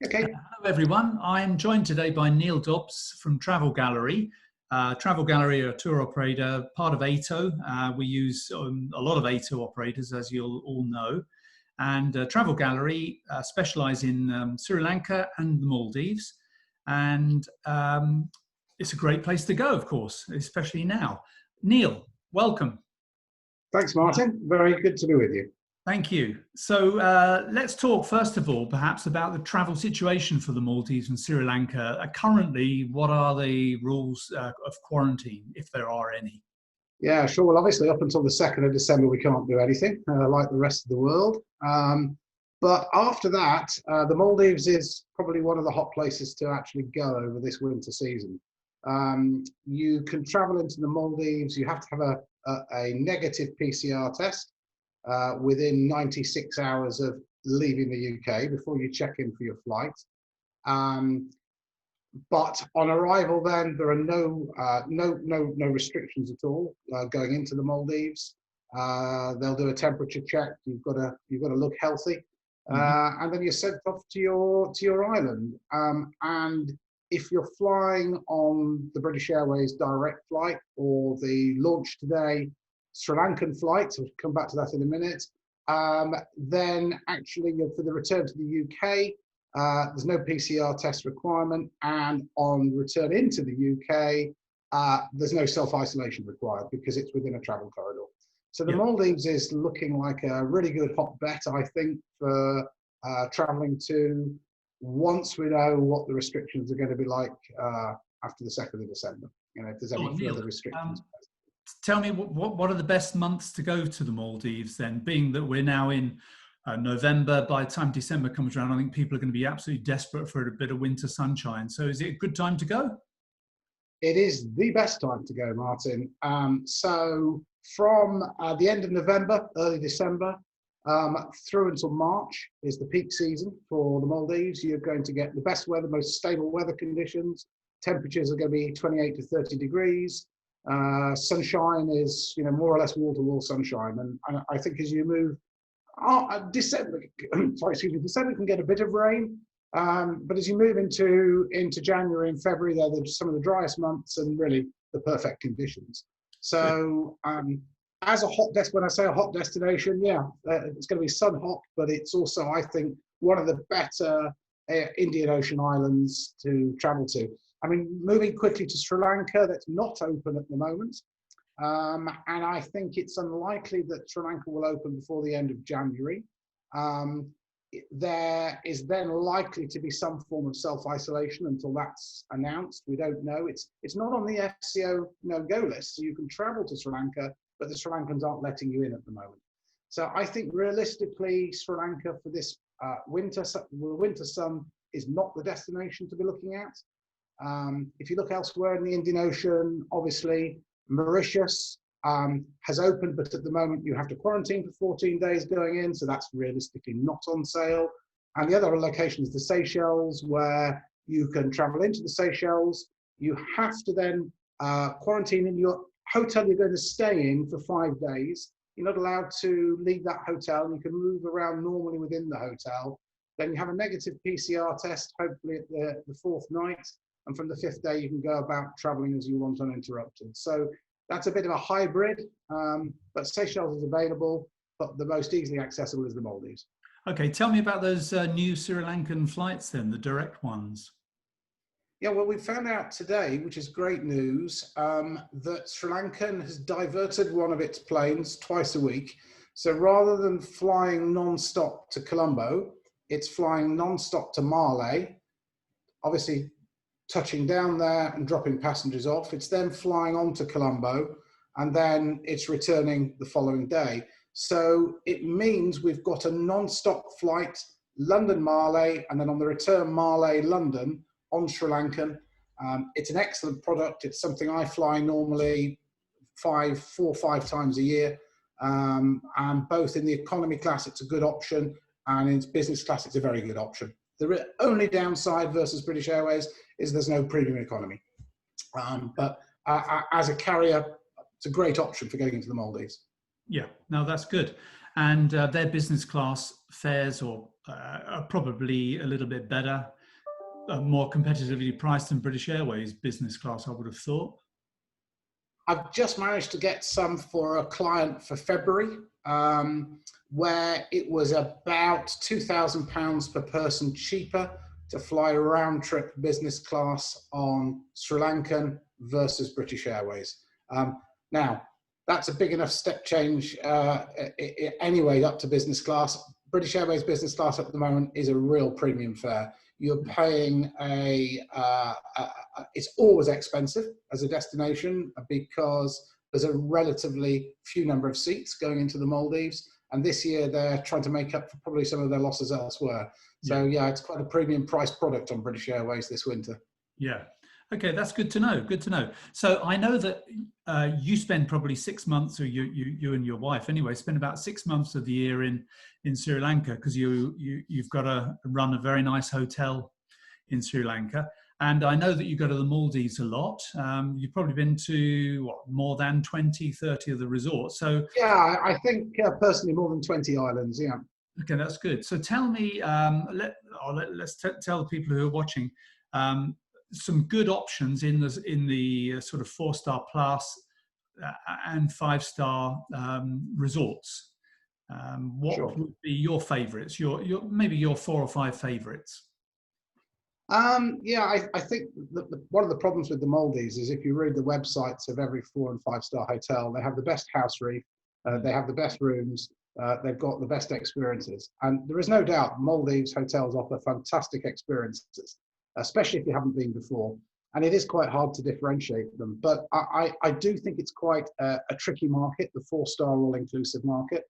Okay. Hello everyone, I'm joined today by Neil Dobbs from Travel Gallery. Travel Gallery are a tour operator, part of ATO. We use a lot of ATO operators, as you'll all know. And Travel Gallery specialise in Sri Lanka and the Maldives. And it's a great place to go, of course, especially now. Neil, welcome. Thanks, Martin. Very good to be with you. Thank you. So let's talk first of all, perhaps about the travel situation for the Maldives and Sri Lanka. Currently, what are the rules of quarantine, if there are any? Yeah, sure. Well, obviously, up until the 2nd of December, we can't do anything like the rest of the world. But after that, the Maldives is probably one of the hot places to actually go over this winter season. You can travel into the Maldives. You have to have a negative PCR test within 96 hours of leaving the UK before you check in for your flight. But on arrival, then there are no restrictions at all going into the Maldives. They'll do a temperature check. You've got to look healthy, and then you're sent off to your island. And if you're flying on the British Airways direct flight or the launch today Sri Lankan Flights, we'll come back to that in a minute, then actually for the return to the UK, there's no PCR test requirement, and on return into the UK, there's no self-isolation required because it's within a travel corridor. So the Maldives is looking like a really good hot bet, I think, for traveling to once we know what the restrictions are going to be like after the 2nd of December. You know, if there's any further restrictions. Tell me, what are the best months to go to the Maldives then, being that we're now in November? By the time December comes around, I think people are going to be absolutely desperate for a bit of winter sunshine. So is it a good time to go? It is the best time to go, Martin. So from the end of November, early December, through until March is the peak season for the Maldives. You're going to get the best weather, most stable weather conditions. Temperatures are going to be 28 to 30 degrees. Sunshine is, more or less wall-to-wall sunshine, and I think as you move, December can get a bit of rain, but as you move into January and February, they're some of the driest months and really the perfect conditions. So as a when I say a hot destination, it's going to be sun hot, but it's also, I think, one of the better Indian Ocean islands to travel to. I mean, moving quickly to Sri Lanka, that's not open at the moment. And I think it's unlikely that Sri Lanka will open before the end of January. There is then likely to be some form of self-isolation until that's announced. We don't know. It's not on the FCO no-go list, so you can travel to Sri Lanka, but the Sri Lankans aren't letting you in at the moment. So I think realistically, Sri Lanka for this winter sun is not the destination to be looking at. If you look elsewhere in the Indian Ocean, obviously Mauritius has opened, but at the moment you have to quarantine for 14 days going in, so that's realistically not on sale. And the other location is the Seychelles, where you can travel into the Seychelles. You have to then quarantine in your hotel you're going to stay in for 5 days. You're not allowed to leave that hotel, and you can move around normally within the hotel. Then you have a negative PCR test, hopefully at the 4th night. And from the 5th day, you can go about traveling as you want uninterrupted. So that's a bit of a hybrid, but Seychelles is available, but the most easily accessible is the Maldives. Okay, tell me about those new Sri Lankan flights then, the direct ones. Yeah, well, we found out today, which is great news, that Sri Lankan has diverted one of its planes twice a week. So rather than flying non-stop to Colombo, it's flying non-stop to Malé, obviously touching down there and dropping passengers off. It's then flying on to Colombo, and then it's returning the following day. So it means we've got a non-stop flight, London-Malé, and then on the return, Malé-London on Sri Lankan. It's an excellent product. It's something I fly normally 4 or 5 times a year. And both in the economy class, it's a good option, and in business class, it's a very good option. The only downside versus British Airways is there's no premium economy. But as a carrier, it's a great option for getting into the Maldives. Yeah, no, that's good. and their business class fares are probably a little bit better, more competitively priced than British Airways business class, I would have thought. I've just managed to get some for a client for February, where it was about £2,000 per person cheaper to fly a round trip business class on Sri Lankan versus British Airways. Now, that's a big enough step change anyway up to business class. British Airways business class at the moment is a real premium fare. You're paying it's always expensive as a destination because there's a relatively few number of seats going into the Maldives. And this year they're trying to make up for probably some of their losses elsewhere. So yeah, it's quite a premium price product on British Airways this winter. Yeah. Okay, that's good to know. Good to know. So I know that you spend probably 6 months, or you and your wife anyway, spend about 6 months of the year in Sri Lanka, because you've got to run a very nice hotel in Sri Lanka. And I know that you go to the Maldives a lot. You've probably been to more than 20, 30 of the resorts. So yeah, I think personally more than 20 islands. Yeah. Okay, that's good. So tell me, let's tell the people who are watching some good options in the sort of 4-star plus and 5-star resorts. What Sure. would be your favourites? Maybe your 4 or 5 favourites. Yeah, I think one of the problems with the Maldives is if you read the websites of every 4 and 5-star hotel, they have the best house reef, they have the best rooms, they've got the best experiences. And there is no doubt Maldives hotels offer fantastic experiences, especially if you haven't been before. And it is quite hard to differentiate them. But I do think it's quite a tricky market, the 4-star all-inclusive market.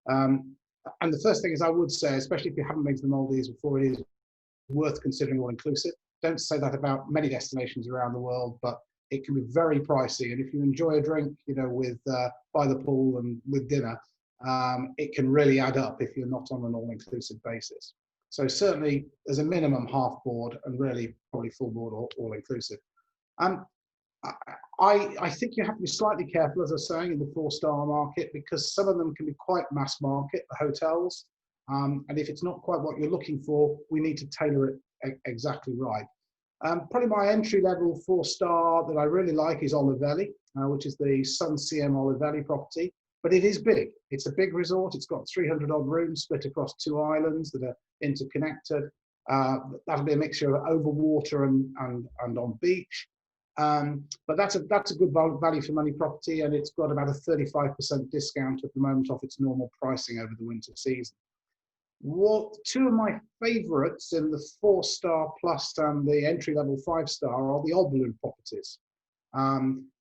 And the first thing is I would say, especially if you haven't been to the Maldives before, it is worth considering all-inclusive. Don't say that about many destinations around the world, but it can be very pricey. And if you enjoy a drink, with by the pool and with dinner, it can really add up if you're not on an all-inclusive basis. So certainly there's a minimum half board and really probably full board or all-inclusive. I think you have to be slightly careful, as I was saying, in the 4-star market, because some of them can be quite mass market, the hotels. And if it's not quite what you're looking for, we need to tailor it exactly right. Probably my entry-level 4-star that I really like is Olivelli, which is the Sun CM Olivelli property. But it is big. It's a big resort. It's got 300-odd rooms split across 2 islands that are interconnected. That'll be a mixture of over water and on beach. But that's a good value for money property, and it's got about a 35% discount at the moment off its normal pricing over the winter season. Two of my favourites in the 4-star plus and the entry-level 5-star are the Oblu properties.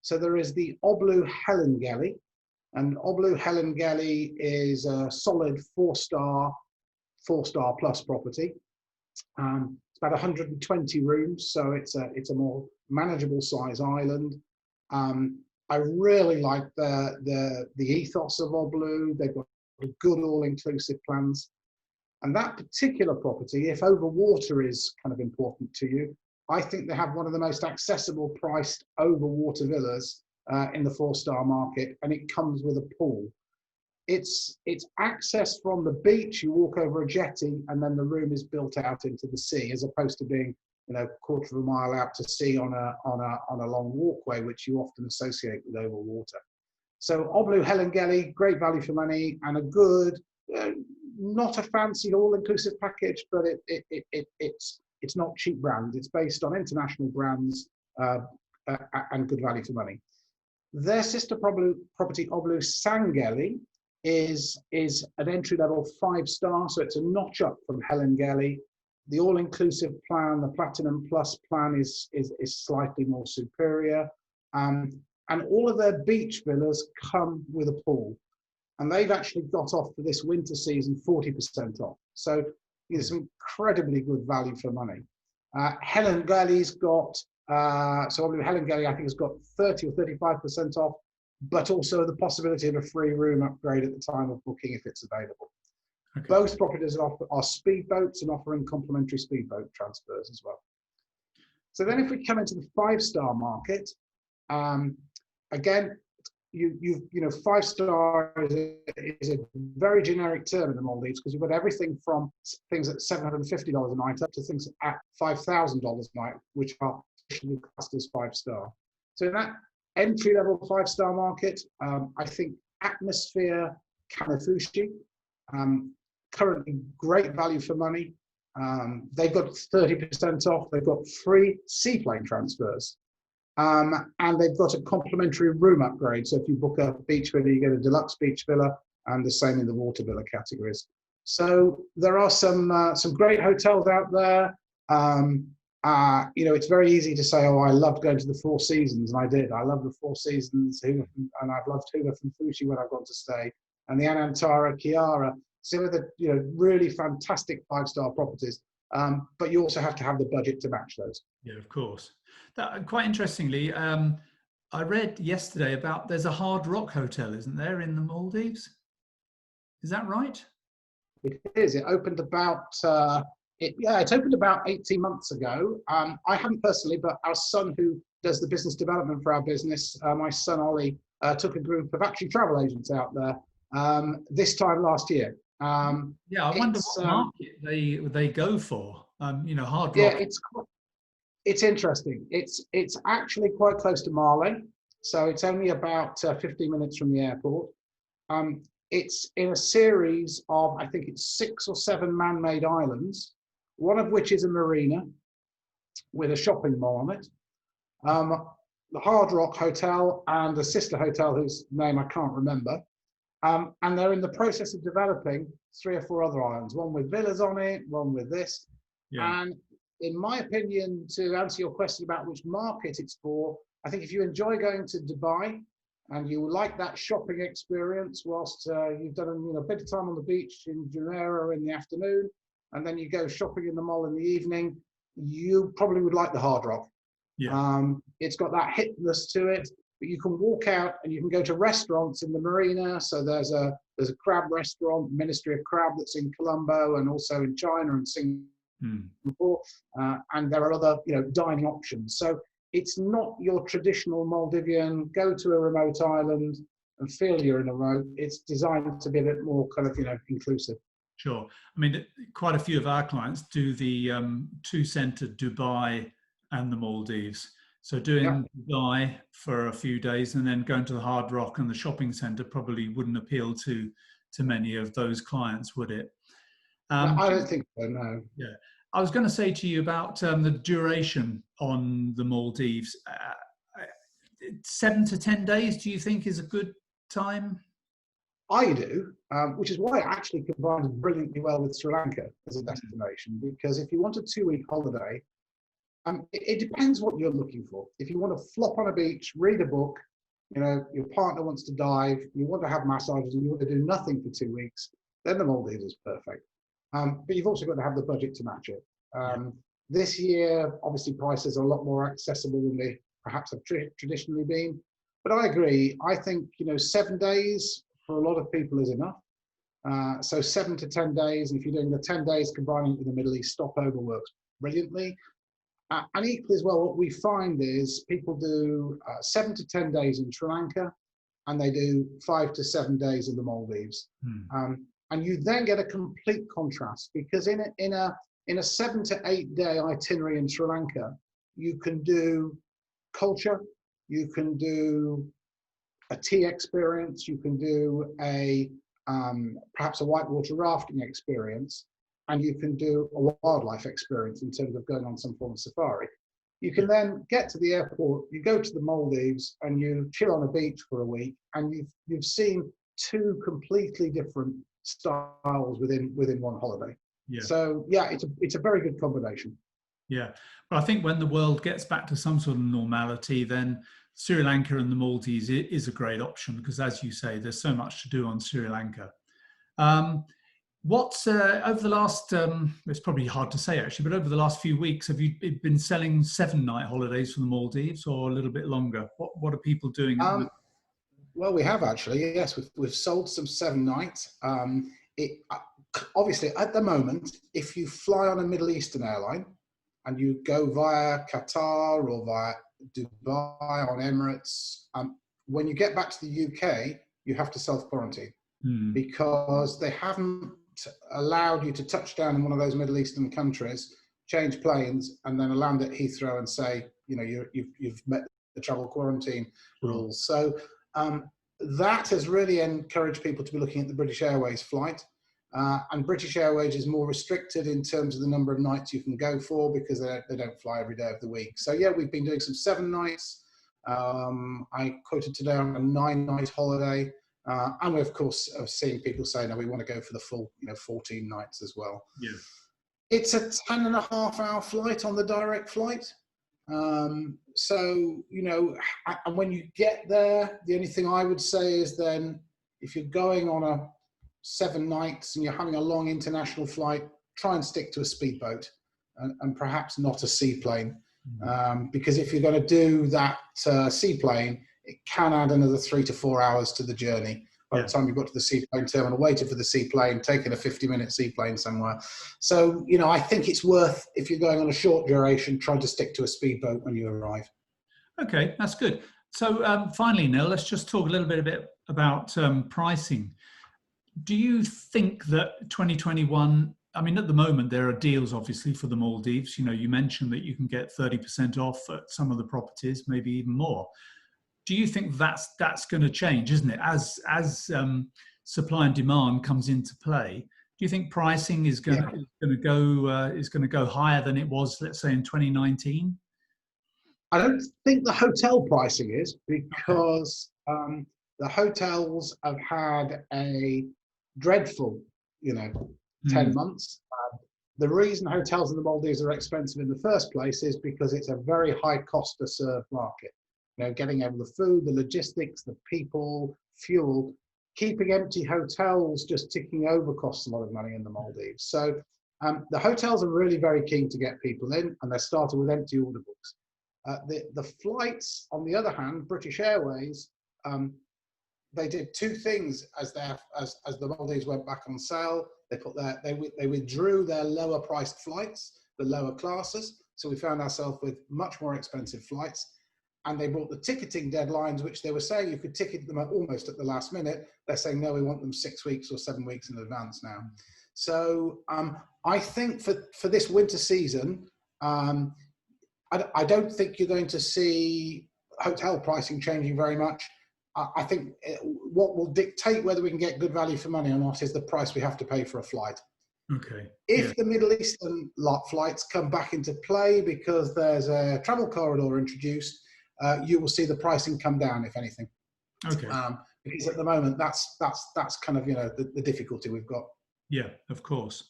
So there is the Oblu Helengeli, and Oblu Helengeli is a solid 4-star plus property. It's about 120 rooms, so it's a more manageable size island. I really like the ethos of Oblu. They've got good all-inclusive plans. And that particular property, if over water is kind of important to you, I think they have one of the most accessible priced over water villas in the 4-star market, and it comes with a pool. It's access from the beach. You walk over a jetty, and then the room is built out into the sea, as opposed to being quarter of a mile out to sea on a long walkway, which you often associate with over water. So Oblu Helengeli, great value for money, and a good. Not a fancy all-inclusive package, but it's not cheap brand. It's based on international brands and good value for money. Their sister property, Oblu Sangeli, is an entry-level 5-star, so it's a notch up from Helengeli. The all-inclusive plan, the Platinum Plus plan, is slightly more superior, and all of their beach villas come with a pool. And they've actually got off for this winter season 40% off. So it's incredibly good value for money. Helengeli's got, Helengeli I think has got 30 or 35% off, but also the possibility of a free room upgrade at the time of booking if it's available. Okay. Both properties are speedboats and offering complimentary speedboat transfers as well. So then if we come into the 5-star market, again, you know, 5-star is a very generic term in the Maldives, because you've got everything from things at $750 a night up to things at $5,000 a night, which are traditionally classed as 5-star. So in that entry-level 5-star market, I think Atmosphere Kanafushi, currently great value for money. They've got 30% off. They've got free seaplane transfers. And they've got a complimentary room upgrade. So if you book a beach villa, you get a deluxe beach villa, and the same in the water villa categories. So there are some great hotels out there. You know, it's very easy to say, oh, I loved going to the Four Seasons, and I did. I love the Four Seasons, and I've loved Hula from Fushi when I've gone to stay, and the Anantara, Kiara, some of the, you know, really fantastic 5-star properties. But you also have to have the budget to match those. Yeah, of course. Quite interestingly, I read yesterday about there's a Hard Rock hotel, isn't there, in the Maldives? Is that right? It is. It opened about it opened about 18 months ago. I haven't personally, but our son, who does the business development for our business, my son Ollie, took a group of actually travel agents out there this time last year. Yeah, I wonder what market they go for. You know, Hard Rock. Yeah, it's interesting. It's actually quite close to Mali, so it's only about 15 minutes from the airport. It's in a series of, I think it's 6 or 7 man-made islands, one of which is a marina with a shopping mall on it. The Hard Rock Hotel and a sister hotel whose name I can't remember. And they're in the process of developing 3 or 4 other islands, one with villas on it, one with this. Yeah. And in my opinion, to answer your question about which market it's for, I think if you enjoy going to Dubai and you like that shopping experience whilst you've done a bit of time on the beach in Jumeirah in the afternoon, and then you go shopping in the mall in the evening, you probably would like the Hard Rock. Yeah. It's got that hipness to it, but you can walk out and you can go to restaurants in the marina. So there's a crab restaurant, Ministry of Crab, that's in Colombo and also in China and Singapore. And there are other, you know, dining options. So it's not your traditional Maldivian go to a remote island and feel you're in a remote. It's designed to be a bit more kind of, you know, inclusive. Sure. I mean, quite a few of our clients do the 2-center Dubai and the Maldives. So doing Dubai for a few days and then going to the Hard Rock and the shopping center probably wouldn't appeal to many of those clients, would it? No, I don't think so, no. Yeah. I was going to say to you about the duration on the Maldives. 7 to 10 days, do you think is a good time? I do, which is why it actually combines brilliantly well with Sri Lanka as a destination, because if you want a 2-week holiday, it depends what you're looking for. If you want to flop on a beach, read a book, you know, your partner wants to dive, you want to have massages and you want to do nothing for 2 weeks, then the Maldives is perfect. But you've also got to have the budget to match it. This year, obviously, prices are a lot more accessible than they perhaps have traditionally been. But I agree. I think, you know, 7 days for a lot of people is enough. So 7 to 10 days, and if you're doing the 10 days combining it with the Middle East stopover, works brilliantly. And equally as well, what we find is people do 7 to 10 days in Sri Lanka, and they do 5 to 7 days in the Maldives. And you then get a complete contrast, because in a 7 to 8 day itinerary in Sri Lanka, you can do culture, you can do a tea experience, you can do perhaps a whitewater rafting experience, and you can do a wildlife experience in terms of going on some form of safari. You can then get to the airport, you go to the Maldives, and you chill on a beach for a week, and you've seen 2 completely different styles within one holiday. Yeah. So yeah, it's a very good combination. Yeah, but I think when the world gets back to some sort of normality, then Sri Lanka and the Maldives is a great option, because, as you say, there's so much to do on Sri Lanka. What's over the last, it's probably hard to say actually, but over the last few weeks, have you been selling 7-night holidays from the Maldives, or a little bit longer? What are people doing? Well, we have actually, yes. We've sold some 7 nights. Obviously, at the moment, if you fly on a Middle Eastern airline and you go via Qatar or via Dubai on Emirates, when you get back to the UK, you have to self-quarantine because they haven't allowed you to touch down in one of those Middle Eastern countries, change planes, and then land at Heathrow and say, you know, you've met the travel quarantine rules. So that has really encouraged people to be looking at the British Airways flight. And British Airways is more restricted in terms of the number of nights you can go for because they don't fly every day of the week. So yeah, we've been doing some 7 nights. I quoted today on a 9-night holiday. And we, of course, are seeing people say, no, we want to go for the full, 14 nights as well. Yeah. It's a 10.5-hour flight on the direct flight. So, and when you get there, the only thing I would say is then if you're going on a 7 nights and you're having a long international flight, try and stick to a speedboat and perhaps not a seaplane. Because if you're going to do that seaplane, it can add another 3 to 4 hours to the journey. By the time you've got to the seaplane terminal, waited for the seaplane, taking a 50-minute seaplane somewhere. So, I think it's worth, if you're going on a short duration, trying to stick to a speedboat when you arrive. Okay, that's good. So finally, Neil, let's just talk a little bit about pricing. Do you think that 2021, I mean, at the moment, there are deals, obviously, for the Maldives. You mentioned that you can get 30% off at some of the properties, maybe even more. Do you think that's going to change, isn't it? As supply and demand comes into play, do you think pricing is going to go higher than it was, let's say, in 2019? I don't think the hotel pricing is, because the hotels have had a dreadful, 10 months. The reason hotels in the Maldives are expensive in the first place is because it's a very high cost to serve market. Getting over the food, the logistics, the people, fuel. Keeping empty hotels just ticking over costs a lot of money in the Maldives. So the hotels are really very keen to get people in, and they're starting with empty order books. The flights, on the other hand, British Airways, they did 2 things as the Maldives went back on sale. They withdrew their lower priced flights, the lower classes. So we found ourselves with much more expensive flights. And they brought the ticketing deadlines, which they were saying you could ticket them almost at the last minute. They're saying, no, we want them 6 weeks or 7 weeks in advance now. So I think for this winter season, I don't think you're going to see hotel pricing changing very much. I think what will dictate whether we can get good value for money or not is the price we have to pay for a flight. Okay. If the Middle Eastern flights come back into play because there's a travel corridor introduced, you will see the pricing come down, if anything. Okay. Because at the moment, that's kind of the difficulty we've got. Yeah, of course.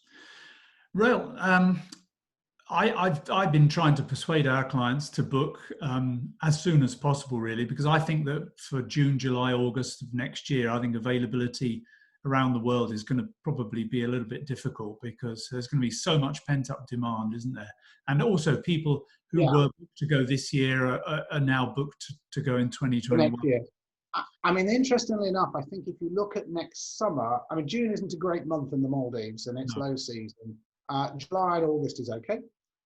Well, I've been trying to persuade our clients to book as soon as possible, really, because I think that for June, July, August of next year, I think availability around the world is going to probably be a little bit difficult because there's going to be so much pent-up demand, isn't there? And also people who were booked to go this year are now booked to go in 2021. Next year. I mean, interestingly enough, I think if you look at next summer, I mean, June isn't a great month in the Maldives and it's low season. July and August is okay.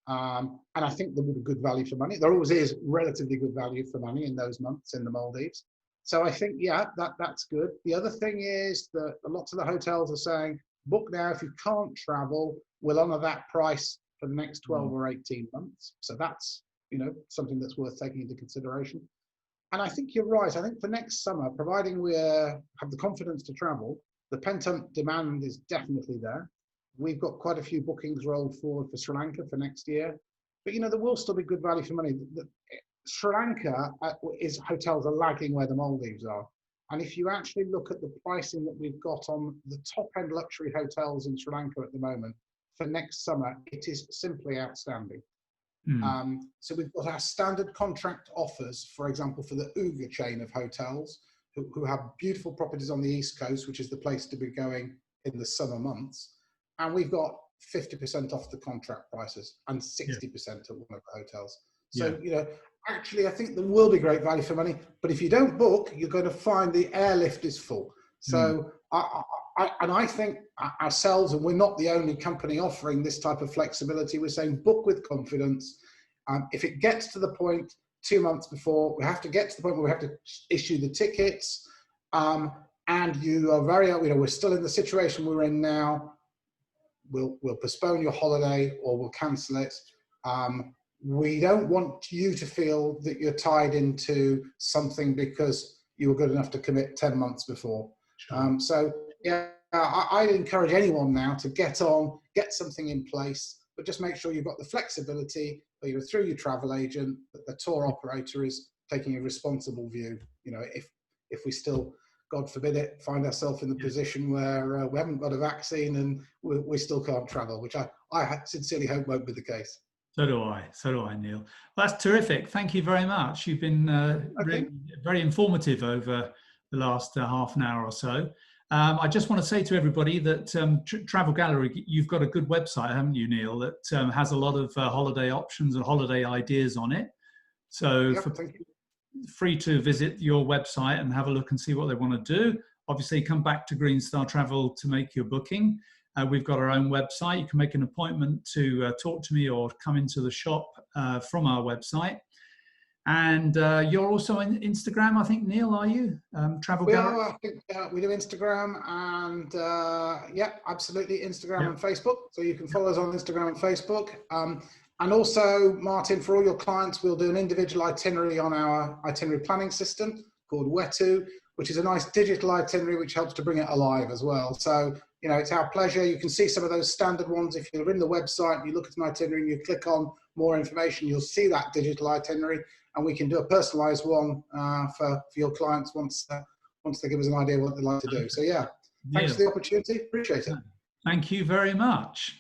And I think there will be good value for money. There always is relatively good value for money in those months in the Maldives. So I think, that's good. The other thing is that lots of the hotels are saying, book now. If you can't travel, we'll honor that price for the next 12 or 18 months. So that's, something that's worth taking into consideration. And I think you're right. I think for next summer, providing we have the confidence to travel, the pent-up demand is definitely there. We've got quite a few bookings rolled forward for Sri Lanka for next year. But, there will still be good value for money. Sri Lanka is hotels are lagging where the Maldives are. And if you actually look at the pricing that we've got on the top-end luxury hotels in Sri Lanka at the moment, for next summer, it is simply outstanding. So we've got our standard contract offers, for example, for the Uga chain of hotels, who have beautiful properties on the East Coast, which is the place to be going in the summer months. And we've got 50% off the contract prices and 60% at one of the hotels. So, actually, I think there will be great value for money. But if you don't book, you're going to find the airlift is full. So I think ourselves, and we're not the only company offering this type of flexibility, we're saying book with confidence. If it gets to the point 2 months before. We have to get to the point where we have to issue the tickets. And you are very, we're still in the situation we're in now. We'll postpone your holiday or we'll cancel it. We don't want you to feel that you're tied into something because you were good enough to commit 10 months before. Sure. So yeah, I'd encourage anyone now to get on, get something in place, but just make sure you've got the flexibility, but you're through your travel agent, that the tour operator is taking a responsible view. If we still, God forbid it, find ourselves in the position where we haven't got a vaccine and we still can't travel, which I sincerely hope won't be the case. So do I, Neil. Well, that's terrific. Thank you very much. You've been really, very informative over the last half an hour or so. I just want to say to everybody that Travel Gallery, you've got a good website, haven't you, Neil, that has a lot of holiday options and holiday ideas on it. So free to visit your website and have a look and see what they want to do. Obviously, come back to Green Star Travel to make your booking. We've got our own website. You can make an appointment to talk to me or come into the shop from our website. And you're also on Instagram, I think, Neil, are you? Travel Gallery? I think we do Instagram and yeah, absolutely, Instagram and Facebook. So you can follow us on Instagram and Facebook. And also, Martyn, for all your clients, we'll do an individual itinerary on our itinerary planning system called Wetu, which is a nice digital itinerary which helps to bring it alive as well. So, it's our pleasure. You can see some of those standard ones. If you're in the website and you look at an itinerary and you click on more information, you'll see that digital itinerary, and we can do a personalized one for your clients once they give us an idea what they'd like to do. So yeah, thanks for the opportunity. Appreciate it. Thank you very much.